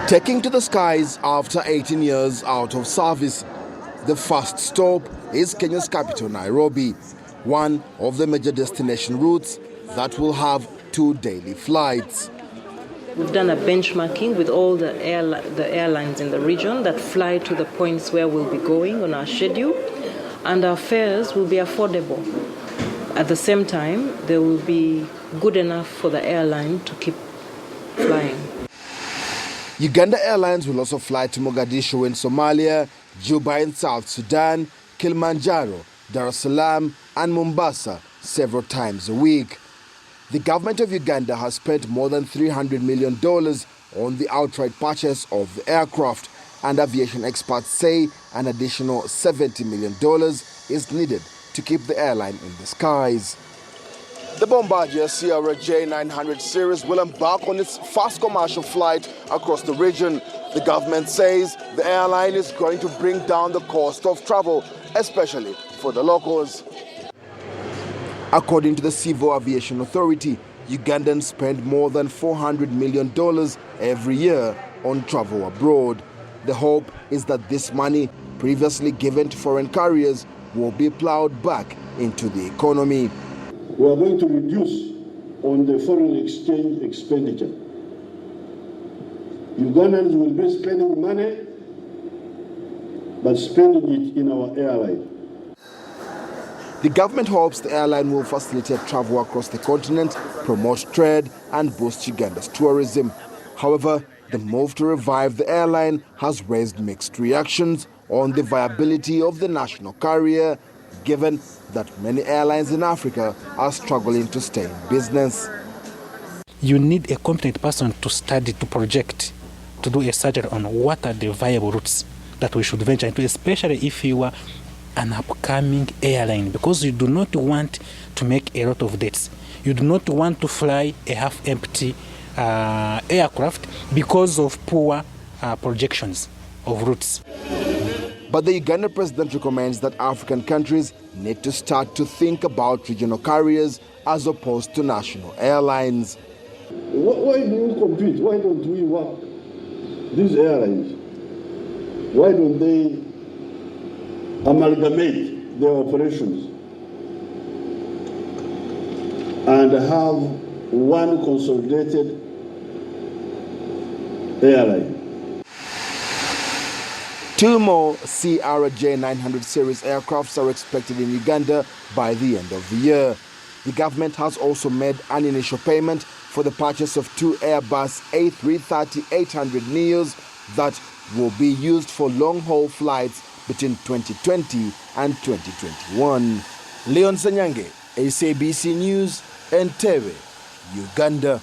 Taking to the skies after 18 years out of service, the first stop is Kenya's capital, Nairobi, one of the major destination routes that will have 2 daily flights. We've done a benchmarking with all the airlines in the region that fly to the points where we'll be going on our schedule, and our fares will be affordable. At the same time, they will be good enough for the airline to keep flying. Uganda Airlines will also fly to Mogadishu in Somalia, Juba in South Sudan, Kilimanjaro, Dar es Salaam and Mombasa several times a week. The government of Uganda has spent more than $300 million on the outright purchase of the aircraft, and aviation experts say an additional $70 million is needed to keep the airline in the skies. The Bombardier Sierra J900 series will embark on its first commercial flight across the region. The government says the airline is going to bring down the cost of travel, especially for the locals. According to the Civil Aviation Authority, Ugandans spend more than $400 million every year on travel abroad. The hope is that this money, previously given to foreign carriers, will be plowed back into the economy. We are going to reduce on the foreign exchange expenditure. Ugandans will be spending money, but spending it in our airline. The government hopes the airline will facilitate travel across the continent, promote trade and boost Uganda's tourism. However, the move to revive the airline has raised mixed reactions on the viability of the national carrier, given that many airlines in Africa are struggling to stay in business. You need a competent person to study, to project, to do a survey on what are the viable routes that we should venture into, especially if you are an upcoming airline, because you do not want to make a lot of debts. You do not want to fly a half-empty aircraft because of poor projections of routes. But the Uganda president recommends that African countries need to start to think about regional carriers as opposed to national airlines. Why do you compete? Why don't we work? These airlines, why don't they amalgamate their operations and have one consolidated airline? 2 more CRJ900 series aircrafts are expected in Uganda by the end of the year. The government has also made an initial payment for the purchase of 2 Airbus A330-800 Neos that will be used for long-haul flights between 2020 and 2021. Leon Senyange, SABC News, Entebbe, Uganda.